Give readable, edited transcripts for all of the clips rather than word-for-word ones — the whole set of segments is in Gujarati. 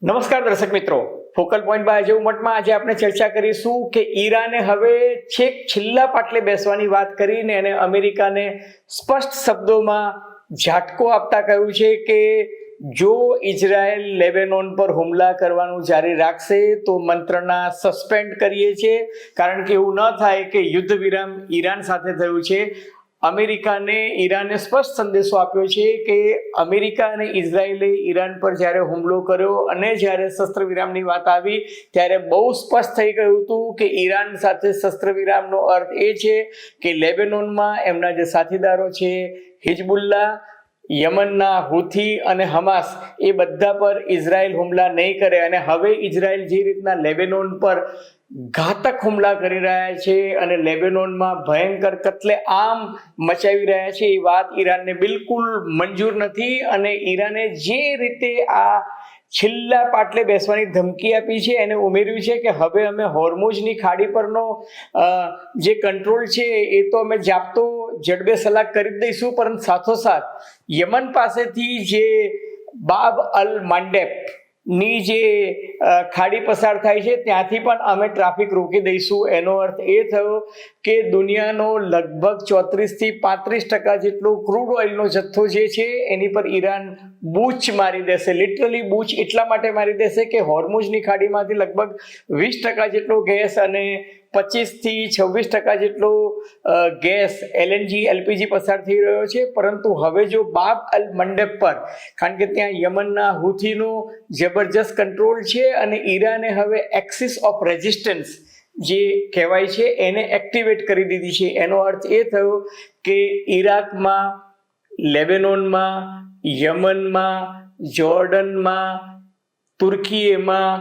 નમસ્કાર દર્શક મિત્રો, ફોકલ પોઈન્ટ બાય અજય ઉમટમાં આજે આપણે ચર્ચા કરીશું કે ઈરાને હવે છેક છેલ્લા પાટલે બેસવાની વાત કરીને એને અમેરિકાને સ્પષ્ટ શબ્દોમાં ઝાટકો આપતા કહ્યું છે કે જો ઇઝરાયલ લેબેનોન પર હુમલા કરવાનું જારી રાખશે તો મંત્રણા સસ્પેન્ડ કરીએ છીએ, કારણ કે એવું ન થાય કે યુદ્ધ વિરામ ઈરાન સાથે થયું છે. અમેરિકાને ઈરાને સ્પષ્ટ સંદેશો આપ્યો છે કે અમેરિકા અને ઇઝરાયલે ઈરાન પર જ્યારે હુમલો કર્યો અને જ્યારે શસ્ત્ર વિરામની વાત આવી ત્યારે બહુ સ્પષ્ટ થઈ ગયું હતું કે ઈરાન સાથે શસ્ત્ર વિરામનો અર્થ એ છે કે લેબેનોનમાં એમના જે સાથીદારો છે હિઝબુલ્લા, યમનના હુથી અને હમાસ, એ બધા પર ઇઝરાયલ હુમલા નહીં કરે. અને હવે ઇઝરાયલ જે રીતના લેબેનોન પર ઘાતક હુમલા કરી રહ્યા છે અને લેબેનોનમાં ભયંકર કત્લેઆમ મચાવી રહ્યા છે, એ વાત ઈરાનને બિલકુલ મંજૂર નથી. અને ઈરાને જે રીતે આ છેલ્લા પાટલે બેસવાની ધમકી આપી છે એને ઉમેર્યું છે કે હવે અમે હોર્મુઝની ખાડી પરનો જે કંટ્રોલ છે એ તો અમે જાપતો જડબે સલાક કરી દઈશું, પરંતુ સાથોસાથ યમન પાસેથી જે બાબ અલ માંડેબ ની જે ખાડી પસાર થાય છે ત્યાંથી પણ અમે ટ્રાફિક રોકી દઈશું. એનો અર્થ એ થયો કે દુનિયાનો લગભગ 34-35% જેટલો ક્રૂડ ઓઇલનો જથ્થો જે છે એની પર ઈરાન બૂચ મારી દેશે. લિટરલી બૂચ એટલા માટે મારી દેશે કે હોર્મુઝની ખાડીમાંથી લગભગ 20% જેટલો ગેસ અને 25-26% જેટલો ગેસ LNG LPG પસાર થઈ રહ્યો છે. પરંતુ હવે જો બાબ અલ મંડેબ પર, કારણ કે ત્યાં યમનના હુથીનો જબરજસ્ત કંટ્રોલ છે અને ઈરાને હવે એક્સિસ ઓફ રેઝિસ્ટન્સ જે કહેવાય છે એને એક્ટિવેટ કરી દીધી છે. એનો અર્થ એ થયો કે ઈરાકમાં, લેબેનોનમાં, યમનમાં, જોર્ડનમાં, તુર્કીએમાં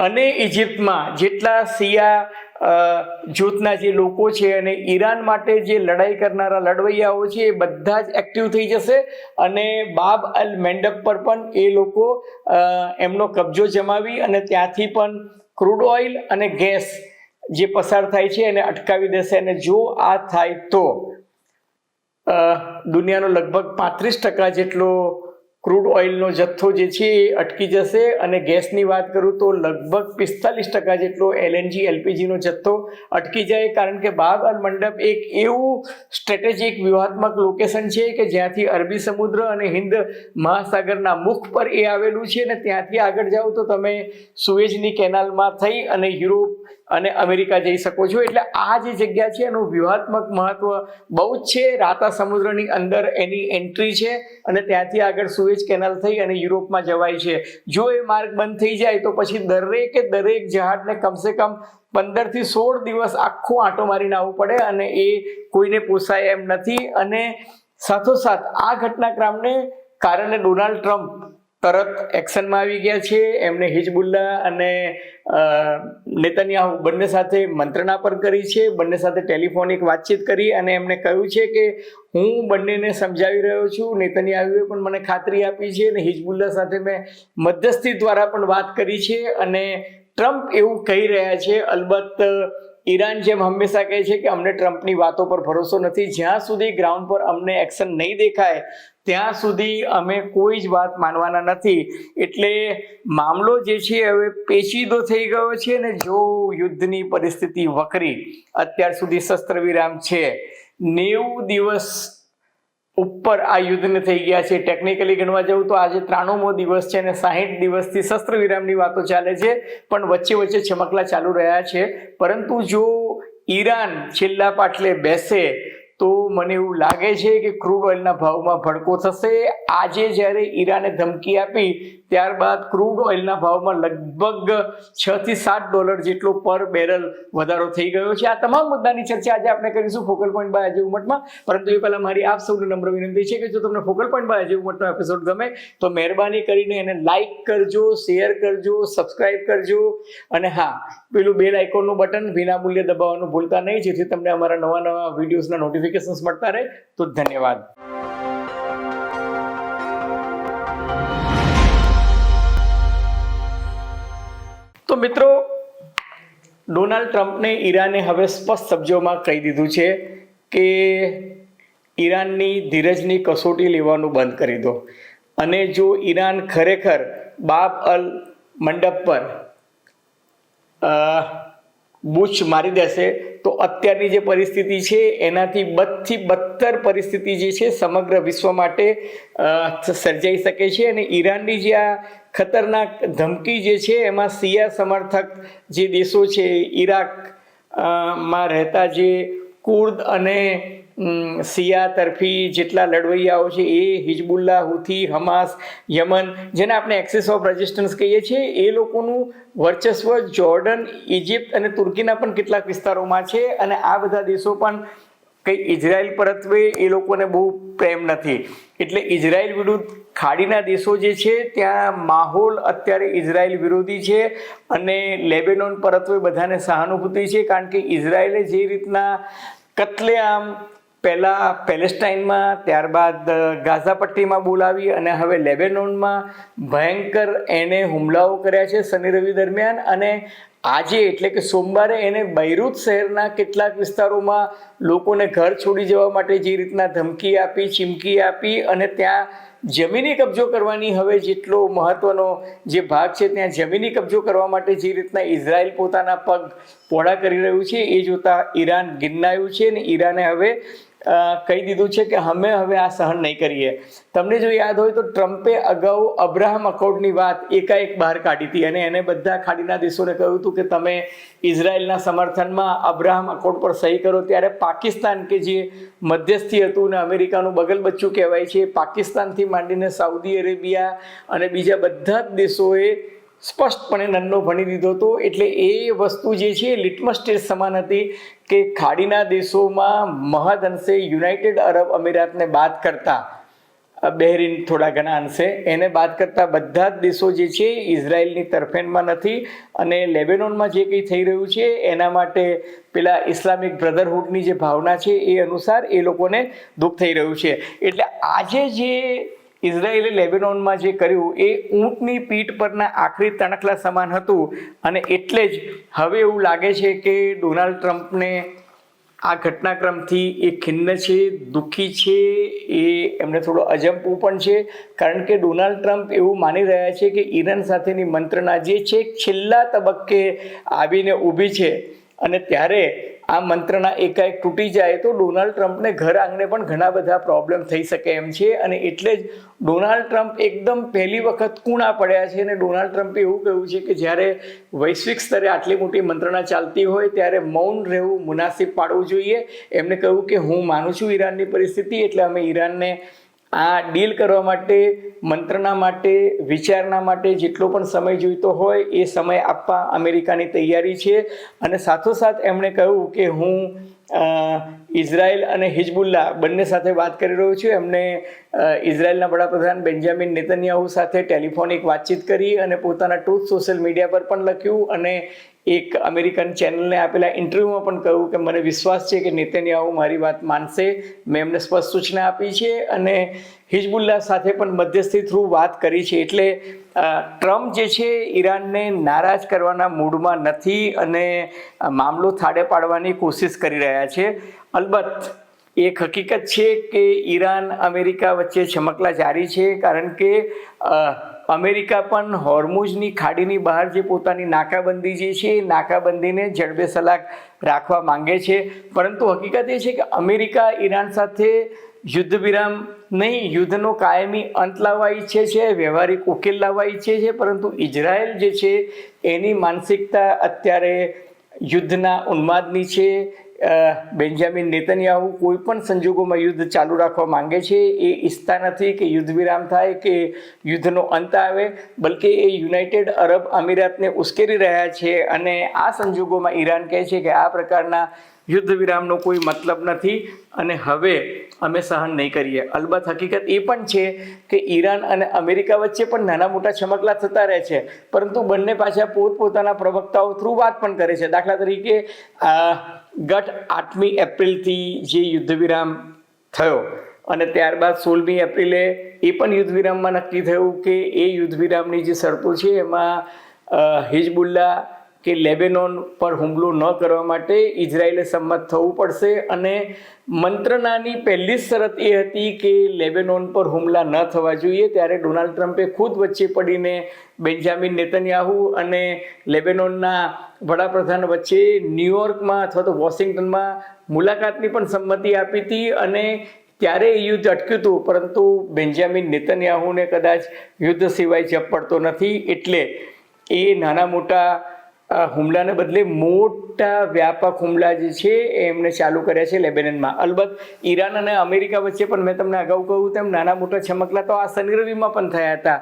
અને ઇજિપ્તમાં જેટલા શિયા જૂથના જે લોકો છે અને ઈરાન માટે જે લડાઈ કરનારા લડવૈયાઓ છે એ બધા જ એક્ટિવ થઈ જશે. અને બાબ અલ મેન્ડબ પર પણ એ લોકો એમનો કબજો જમાવી અને ત્યાંથી પણ ક્રૂડ ઓઇલ અને ગેસ જે પસાર થાય છે એને અટકાવી દેશે. અને જો આ થાય તો દુનિયાનો લગભગ 35% જેટલો ક્રૂડ ઓઇલનો જથ્થો જે છે એ અટકી જશે. અને ગેસની વાત કરું તો લગભગ 45% જેટલો LNG LPGનો જથ્થો અટકી જાય, કારણ કે બાબ અલ મંડબ એક એવું સ્ટ્રેટેજિક વ્યૂહાત્મક લોકેશન છે કે જ્યાંથી અરબી સમુદ્ર અને હિન્દ મહાસાગરના મુખ પર એ આવેલું છે. અને ત્યાંથી આગળ જાઓ તો તમે સુએઝની કેનાલમાં થઈ અને યુરોપ અને અમેરિકા જઈ શકો છો. એટલે આ જે જગ્યા છે એનું વ્યૂહાત્મક મહત્વ બહુ જ છે. રાતા સમુદ્રની અંદર એની એન્ટ્રી છે અને ત્યાંથી આગળ સુએઝ કેનાલ થઈ અને યુરોપમાં જવાય છે. જો એ માર્ગ બંધ થઈ જાય તો પછી દરેક જહાજને કમસે કમ 15 થી 16 દિવસ આખો આંટો મારીને આવવું પડે અને એ કોઈને પોસાય એમ નથી. અને સાથોસાથ આ ઘટનાક્રમને કારણે ડોનાલ્ડ ટ્રમ્પ તરત એક્શનમાં આવી ગયા છે. એમને હિઝબુલ્લા અને નેતન્યાહુ બંને સાથે મંત્રણા પર કરી છે, બંને સાથે ટેલિફોનિક વાતચીત કરી અને એમને કહ્યું છે કે હું બંનેને સમજાવી રહ્યો છું. નેતન્યાહુએ પણ મને ખાતરી આપી છે અને હિઝબુલ્લા સાથે મેં મધ્યસ્થી દ્વારા પણ વાત કરી છે. અને ટ્રમ્પ એવું કહી રહ્યા છે, અલબત્ત ઈરાન જેમ હંમેશા કહે છે કે અમને ટ્રમ્પની વાતો પર ભરોસો નથી, જ્યાં સુધી ગ્રાઉન્ડ પર અમને એક્શન નહીં દેખાય ત્યાં સુધી અમે કોઈ જ વાત માનવાના નથી. એટલે મામલો જે છે હવે પેચીદો થઈ ગયો છે. ને જો યુદ્ધની પરિસ્થિતિ વકરી, અત્યાર સુધી શસ્ત્ર વિરામ છે, 90 દિવસ ઉપર આ યુદ્ધને થઈ ગયા છે. ટેકનિકલી ગણવા જવું તો આજે 93મો દિવસ છે અને 60 દિવસથી શસ્ત્ર વિરામની વાતો ચાલે છે, પણ વચ્ચે છમકલા ચાલુ રહ્યા છે. પરંતુ જો ઈરાન છેલ્લા પાટલે બેસે તો મને એવું લાગે છે કે ક્રૂડ ઓઇલના ભાવમાં ભડકો થશે. આજે જ્યારે ઈરાને ધમકી આપી ત્યારબાદ ક્રૂડ ઓઇલના ભાવમાં લગભગ $6-7 જેટલો પર બેરલ વધારો થઈ ગયો છે. આ તમામ મુદ્દાની ચર્ચા આજે આપણે કરીશું ફોકલ પોઈન્ટ બાય અજય ઉમટમાં. પરંતુ એ પહેલા મારી આપ સૌને નમ્ર વિનંતી છે કે જો તમને ફોકલ પોઈન્ટ બાય અજય ઉમટનો એપિસોડ ગમે તો મહેરબાની કરીને એને લાઈક કરજો, શેર કરજો, સબસ્ક્રાઇબ કરજો અને હા, પેલું બેલ આઇકોનનું બટન વિનામૂલ્યે દબાવવાનું ભૂલતા નહીં, જેથી તમને અમારા નવા વિડીયોઝના નોટિફિકેશન્સ મળતા રહે. તો ધન્યવાદ. તો મિત્રો, ડોનાલ્ડ ટ્રમ્પને ઈરાને હવે સ્પષ્ટ શબ્દોમાં કહી દીધું છે કે ઈરાનની ધીરજની કસોટી લેવાનું બંધ કરી દો. અને જો ઈરાન ખરેખર બાબ અલ મંડપ પર બૂચ મારી દેશે તો અત્યારની જે પરિસ્થિતિ છે એનાથી બદથી બદતર પરિસ્થિતિ જે છે સમગ્ર વિશ્વ માટે સર્જાઈ શકે છે. અને ઈરાનની જે આ ખતરનાક ધમકી જે છે એમાં શિયા સમર્થક જે દેશો છે, ઈરાક માં રહેતા જે કુર્દ અને શિયા તરફી જેટલા લડવૈયાઓ છે એ, હિઝબુલ્લા, હુથી, હમાસ, યમન, જેને આપણે એક્સિસ ઓફ રેઝિસ્ટન્સ કહીએ છીએ, એ લોકોનું વર્ચસ્વ જોર્ડન, ઇજિપ્ત અને તુર્કીના પણ કેટલાક વિસ્તારોમાં છે. અને આ બધા દેશો પણ કંઈ ઇઝરાયલ પરત્વે એ લોકોને બહુ પ્રેમ નથી. એટલે ઇઝરાયલ વિરુદ્ધ ખાડીના દેશો જે છે ત્યાં માહોલ અત્યારે ઇઝરાયલ વિરોધી છે. અને લેબેનોન પરત્વે બધાને સહાનુભૂતિ છે, કારણ કે ઇઝરાયલે જે રીતના કત્લેઆમ પહેલાં પેલેસ્ટાઇનમાં, ત્યારબાદ ગાઝા પટ્ટીમાં બોલાવી અને હવે લેબેનોનમાં ભયંકર એને હુમલાઓ કર્યા છે શનિ રવિ દરમિયાન. અને આજે એટલે કે સોમવારે એને બૈરૂત શહેરના કેટલાક વિસ્તારોમાં લોકોને ઘર છોડી જવા માટે જે રીતના ધમકી આપી, ચીમકી આપી અને ત્યાં જમીની કબજો કરવાની હવે જેટલો મહત્વનો જે ભાગ છે ત્યાં જમીની કબજો કરવા માટે જે રીતના ઇઝરાયલ પોતાના પગ પહોળા કરી રહ્યું છે એ જોતા ઈરાન ગિન્નાયું છે. અને ઈરાને હવે કહી દીધું છે કે અમે હવે આ સહન નહીં કરીએ. તમને જો યાદ હોય તો ટ્રમ્પે અગાઉ અબ્રાહમ અકોર્ડની વાત એકાએક બહાર કાઢી હતી અને એને બધા ખાડીના દેશોને કહ્યું હતું કે તમે ઇઝરાયલના સમર્થનમાં અબ્રાહમ અકોર્ડ પર સહી કરો. ત્યારે પાકિસ્તાન કે જે મધ્યસ્થી હતું ને અમેરિકાનું બગલ બચ્ચું કહેવાય છે, પાકિસ્તાનથી માંડીને સાઉદી અરેબિયા અને બીજા બધા જ દેશોએ સ્પષ્ટપણે નન્નો ભણી દીધો હતો. એટલે એ વસ્તુ જે છે લિટમસ ટેસ્ટ સમાન હતી કે ખાડીના દેશોમાં મહદ અંશે યુનાઇટેડ અરબ અમીરાતને બાદ કરતા, બહેરીન થોડા ઘણા અંશે, એને બાદ કરતા બધા જ દેશો જે છે ઇઝરાયલની તરફેણમાં નથી. અને લેબેનોનમાં જે કંઈ થઈ રહ્યું છે એના માટે પેલા ઇસ્લામિક બ્રધરહુડની જે ભાવના છે એ અનુસાર એ લોકોને દુઃખ થઈ રહ્યું છે. એટલે આજે જે ઇઝરાયેલે લેબેનોનમાં જે કર્યું એ ઊંટની પીઠ પરના આખરી તણખલા સમાન હતું. અને એટલે જ હવે એવું લાગે છે કે ડોનાલ્ડ ટ્રમ્પને આ ઘટનાક્રમથી એ ખિન્ન છે, દુઃખી છે, એ એમને થોડો અજંપવું પણ છે. કારણ કે ડોનાલ્ડ ટ્રમ્પ એવું માની રહ્યા છે કે ઈરાન સાથેની મંત્રણા જે છે છેલ્લા તબક્કે આવીને ઊભી છે અને ત્યારે આ મંત્રણા એકાએક તૂટી જાય તો ડોનાલ્ડ ટ્રમ્પને ઘર આંગણે પણ ઘણા બધા પ્રોબ્લેમ થઈ શકે એમ છે. અને એટલે જ ડોનાલ્ડ ટ્રમ્પ એકદમ પહેલી વખત કૂણા પડ્યા છે. અને ડોનાલ્ડ ટ્રમ્પે એવું કહ્યું છે કે જ્યારે વૈશ્વિક સ્તરે આટલી મોટી મંત્રણા ચાલતી હોય ત્યારે મૌન રહેવું મુનાસિબ પાડવું જોઈએ. એમને કહ્યું કે હું માનું છું ઈરાનની પરિસ્થિતિ, એટલે અમે ઈરાનને આ ડીલ કરવા માટે, મંત્રણા માટે, વિચારણા માટે જેટલો પણ સમય જોઈતો હોય એ સમય આપવા અમેરિકાની તૈયારી છે. અને સાથોસાથ એમણે કહ્યું કે હું ઇઝરાયલ અને હિઝબુલ્લા બંને સાથે વાત કરી રહ્યો છું. એમને ઇઝરાયલના વડાપ્રધાન બેન્જામિન નેતન્યાહુ સાથે ટેલિફોનિક વાતચીત કરી અને પોતાના ટ્રુથ સોશિયલ મીડિયા પર પણ લખ્યું. અને એક અમેરિકન ચેનલને આપેલા ઇન્ટરવ્યૂમાં પણ કહ્યું કે મને વિશ્વાસ છે કે નેતન્યાહુ મારી વાત માનશે, મેં એમને સ્પષ્ટ સૂચના આપી છે. અને હિઝબુલ્લા સાથે પણ મધ્યસ્થી થ્રુ વાત કરી છે. એટલે ટ્રમ્પ જે છે ઈરાનને નારાજ કરવાના મૂડમાં નથી અને મામલો થાળે પાડવાની કોશિશ કરી રહ્યા છે. અલબત્ત એક હકીકત છે કે ઈરાન અમેરિકા વચ્ચે છમકલા જારી છે, કારણ કે અમેરિકા પણ હોર્મુઝની ખાડીની બહાર જે પોતાની નાકાબંધી જે છે એ નાકાબંધીને જડબે સલાક રાખવા માંગે છે. પરંતુ હકીકત એ છે કે અમેરિકા ઈરાન સાથે યુદ્ધ વિરામ નહીં, યુદ્ધનો કાયમી અંત લાવવા ઈચ્છે છે, વ્યવહારિક ઉકેલ લાવવા ઈચ્છે છે. પરંતુ ઇઝરાયલ જે છે એની માનસિકતા અત્યારે યુદ્ધના ઉન્માદની છે. બેન્જામિન નેતન્યાહુ કોઈ પણ સંજોગોમાં યુદ્ધ ચાલુ રાખવા માંગે છે. એ ઈચ્છતા નથી કે યુદ્ધ વિરામ થાય કે યુદ્ધનો અંત આવે, બલકે એ યુનાઇટેડ અરબ અમીરાતને ઉશ્કેરી રહ્યા છે. અને આ સંજોગોમાં ઈરાન કહે છે કે આ પ્રકારના યુદ્ધ વિરામનો કોઈ મતલબ નથી અને હવે અમે સહન નહીં કરીએ. અલબત્ત હકીકત એ પણ છે કે ઈરાન અને અમેરિકા વચ્ચે પણ નાના મોટા છમકલા થતા રહે છે, પરંતુ બંને પાછા પોતપોતાના પ્રવક્તાઓ થ્રુ વાત પણ કરે છે. દાખલા તરીકે ગત 8મી એપ્રિલથી જે યુદ્ધ વિરામ થયો અને ત્યારબાદ 16મી એપ્રિલે એ પણ યુદ્ધ વિરામમાં નક્કી થયું કે એ યુદ્ધ વિરામની જે શરતો છે એમાં હિઝબુલ્લા કે લેબેનોન પર હુમલો ન કરવા માટે ઇઝરાયેલે સંમત થવું પડશે અને મંત્રણાની પહેલી જ શરત એ હતી કે લેબેનોન પર હુમલા ન થવા જોઈએ. ત્યારે ડોનાલ્ડ ટ્રમ્પે ખુદ વચ્ચે પડીને બેન્જામિન નેતન્યાહુ અને લેબેનોનના વડાપ્રધાન વચ્ચે ન્યૂયોર્કમાં અથવા તો વોશિંગ્ટનમાં મુલાકાતની પણ સંમતિ આપી હતી અને ત્યારે એ યુદ્ધ અટક્યું હતું. પરંતુ બેન્જામિન નેતન્યાહુને કદાચ યુદ્ધ સિવાય જપ પડતો નથી, એટલે એ નાના મોટા હુમલાને બદલે મોટા વ્યાપક હુમલા જે છે એ એમણે ચાલુ કર્યા છે લેબેનનમાં. અલબત્ત ઈરાન અને અમેરિકા વચ્ચે પણ મેં તમને અગાઉ કહ્યું તેમ નાના મોટા છમકલા તો આ શનિ રવિમાં પણ થયા હતા.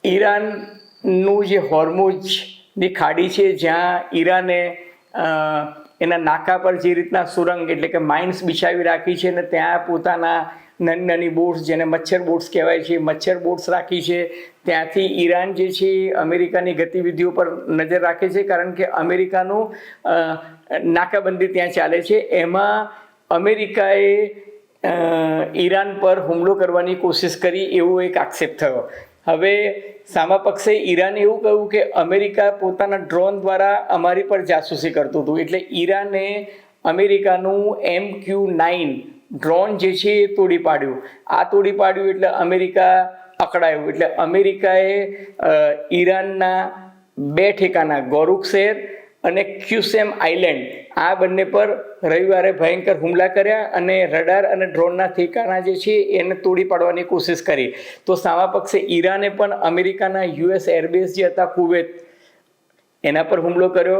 ઈરાનનું જે હોર્મુઝની ખાડી છે, જ્યાં ઈરાને એના નાકા પર જે રીતના સુરંગ એટલે કે માઇન્સ બિછાવી રાખી છે અને ત્યાં પોતાના નાની નાની બોટ્સ, જેને મચ્છર બોટ્સ કહેવાય છે, મચ્છર બોટ્સ રાખી છે. ત્યાંથી ઈરાન જે છે અમેરિકાની ગતિવિધિઓ પર નજર રાખે છે, કારણ કે અમેરિકાનું નાકાબંધી ત્યાં ચાલે છે. એમાં અમેરિકાએ ઈરાન પર હુમલો કરવાની કોશિશ કરી એવો એક આક્ષેપ થયો. હવે સામા પક્ષે ઈરાને એવું કહ્યું કે અમેરિકા પોતાના ડ્રોન દ્વારા અમારી પર જાસૂસી કરતું હતું. એટલે ઈરાને અમેરિકાનું MQ-9 ડ્રોન જે છે એ તોડી પાડ્યું. આ તોડી પાડ્યું એટલે અમેરિકા અકળાયું. એટલે અમેરિકાએ ઈરાનના 2 ઠેકાના ગોરુક શહેર અને ક્યુસેમ આઇલેન્ડ આ બંને પર રવિવારે ભયંકર હુમલા કર્યા અને રડાર અને ડ્રોનના ઠેકાણા જે છે એને તોડી પાડવાની કોશિશ કરી. તો સામા પક્ષે ઈરાને પણ અમેરિકાના US એરબેઝ જે હતા કુવૈત એના પર હુમલો કર્યો.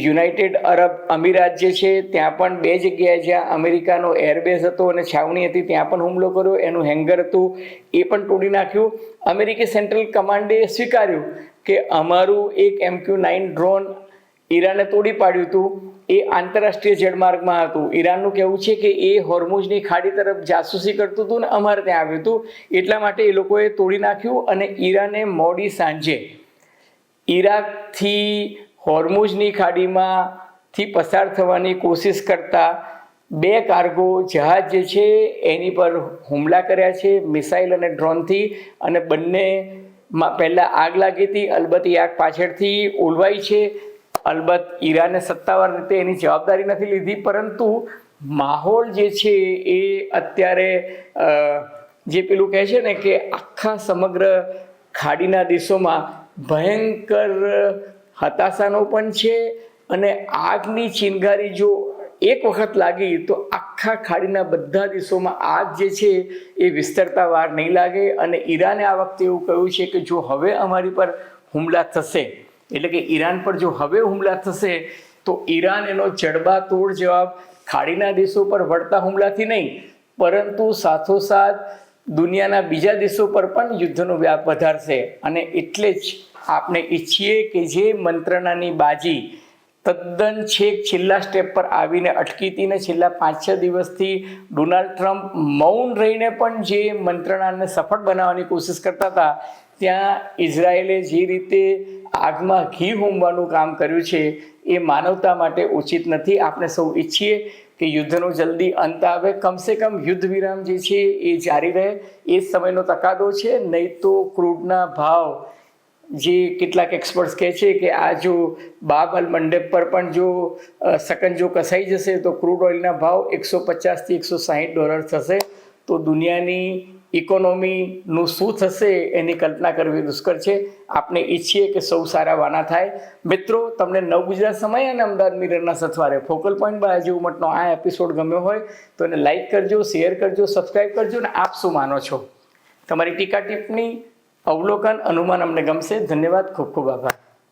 યુનાઇટેડ અરબ અમીરાત જે છે ત્યાં પણ 2 જગ્યાએ જ્યાં અમેરિકાનો એરબેઝ હતો અને છાવણી હતી ત્યાં પણ હુમલો કર્યો. એનું હેંગર હતું એ પણ તોડી નાખ્યું. અમેરિકી સેન્ટ્રલ કમાન્ડે સ્વીકાર્યું કે અમારું એક MQ-9 ડ્રોન ઈરાને તોડી પાડ્યું હતું, એ આંતરરાષ્ટ્રીય જળમાર્ગમાં હતું. ઈરાનનું કહેવું છે કે એ હોર્મુઝની ખાડી તરફ જાસૂસી કરતું હતું ને અમારે ત્યાં આવ્યું હતું, એટલા માટે એ લોકોએ તોડી નાખ્યું. અને ઈરાને મોડી સાંજે ઈરાકથી હોર્મુઝની ખાડીમાંથી પસાર થવાની કોશિશ કરતા 2 કાર્ગો જહાજ જે છે એની પર હુમલા કર્યા છે મિસાઇલ અને ડ્રોનથી. અને બંનેમાં પહેલાં આગ લાગી હતી. અલબત્ત એ આગ પાછળથી ઓલવાઈ છે. અલબત્ત ઈરાને સત્તાવાર રીતે એની જવાબદારી નથી લીધી, પરંતુ માહોલ જે છે એ અત્યારે જે પેલું કહે છે ને કે આખા સમગ્ર ખાડીના દેશોમાં ભયંકર હતાશાનો પણ છે. અને આગની ચિનગારી જો એક વખત લાગી તો આખા ખાડીના બધા દેશોમાં આગ જે છે એ વિસ્તરતા વાર નહીં લાગે. અને ઈરાને આ વખતે એવું કહ્યું છે કે જો હવે અમારી પર હુમલા થશે, એટલે કે ઈરાન પર જો હવે હુમલા થશે તો ઈરાન એનો જડબાતોડ જવાબ ખાડીના દેશો પર વળતા હુમલાથી નહીં, પરંતુ સાથોસાથ દુનિયાના બીજા દેશો પર પણ યુદ્ધનો વ્યાપ વધારશે. અને એટલે જ આપણે ઈચ્છીએ કે જે મંત્રણાની બાજી તદ્દન છેલ્લા સ્ટેપ પર આવીને અટકી હતી ને છેલ્લા 5-6 દિવસથી ડોનાલ્ડ ટ્રમ્પ મૌન રહીને પણ જે મંત્રણાને સફળ બનાવવાની કોશિશ કરતા હતા, ત્યાં ઇઝરાયેલે જે રીતે આગમાં ઘી હોમવાનું કામ કર્યું છે એ માનવતા માટે ઉચિત નથી. આપણે સૌ ઈચ્છીએ કે યુદ્ધનો જલ્દી અંત આવે, કમસે કમ યુદ્ધ વિરામ જે છે એ જારી રહે. એ જ સમયનો તકાદો છે. નહીં તો ક્રૂડના ભાવ, જે કેટલાક એક્સપર્ટ્સ કહે છે કે આ જો બાબ અલ મંડેબ પર પણ જો સકંજો કસાઈ જશે તો ક્રૂડ ઓઇલના ભાવ $150 થી $160 થશે. તો દુનિયાની ઇકોનોમીનું શું થશે એની કલ્પના કરવી દુષ્કર છે. આપણે ઈચ્છીએ કે સૌ સારા વાના થાય. મિત્રો, તમને નવ ગુજરાત સમય અને અમદાવાદ મિરરના સથવારે ફોકલ પોઈન્ટ બાય અજય ઉમટનો આ એપિસોડ ગમ્યો હોય તો એને લાઇક કરજો, શેર કરજો, સબસ્ક્રાઈબ કરજો. અને આપ શું માનો છો? તમારી ટીકા ટિપ્પણી, અવલોકન, અનુમાન અમને ગમશે. ધન્યવાદ. ખૂબ ખૂબ આભાર.